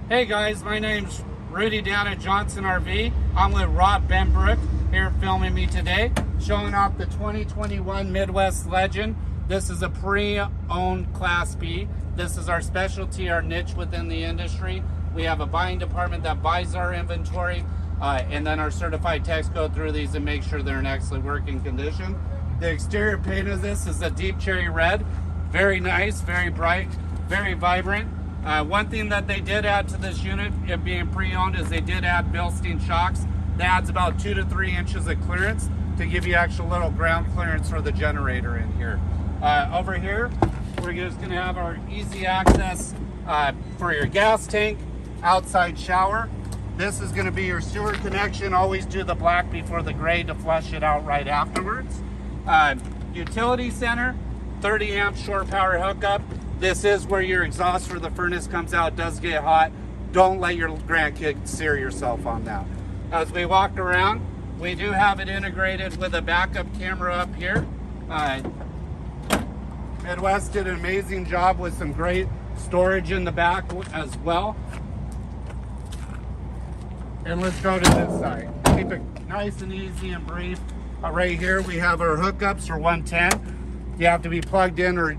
Hey guys, my name's Rudy down at Johnson RV. I'm with Rob Benbrook here filming me today, showing off the 2021 Midwest Legend. This is a pre-owned Class B. This is our specialty, our niche within the industry. We have a buying department that buys our inventory, and then our certified techs go through these and make sure they're in excellent working condition. The exterior paint of this is a deep cherry red. Very nice, very bright, very vibrant. One thing that they did add to this unit, it being pre-owned, is they did add Bilstein shocks. That adds about 2 to 3 inches of clearance to give you actual little ground clearance for the generator in here. Over here, we're just gonna have our easy access for your gas tank, outside shower. This is gonna be your sewer connection. Always do the black before the gray to flush it out right afterwards. Utility center, 30 amp shore power hookup. This is where your exhaust for the furnace comes out. It does get hot. Don't let your grandkid sear yourself on that. As we walk around, we do have it integrated with a backup camera up here. Midwest did an amazing job with some great storage in the back as well. And let's go to this side. Keep it nice and easy and brief. Right here we have our hookups for 110. You have to be plugged in or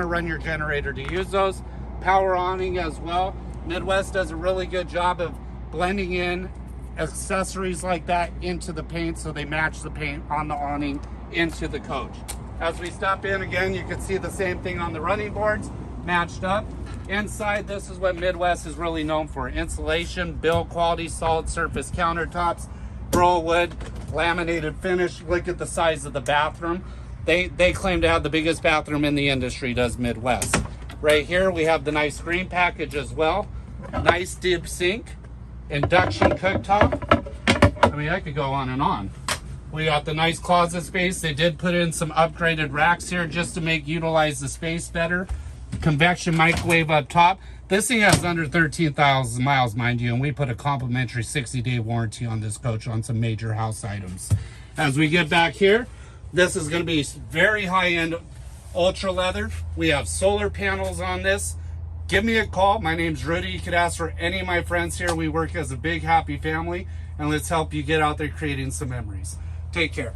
run your generator to use those. Power awning as well. Midwest does a really good job of blending in accessories like that into the paint so they match the paint on the awning into the coach. As we step in again, you can see the same thing on the running boards matched up. Inside, this is what Midwest is really known for: insulation, build quality, solid surface countertops, burl wood, laminated finish. Look at the size of the bathroom. They claim to have the biggest bathroom in the industry, does Midwest. Right here, we have the nice screen package as well. Nice deep sink, induction cooktop. I mean, I could go on and on. We got the nice closet space. They did put in some upgraded racks here just to utilize the space better. Convection microwave up top. This thing has under 13,000 miles, mind you, and we put a complimentary 60-day warranty on this coach on some major house items. As we get back here, this is going to be very high-end ultra leather. We have solar panels on this. Give me a call. My name's Rudy. You could ask for any of my friends here. We work as a big, happy family, and let's help you get out there creating some memories. Take care.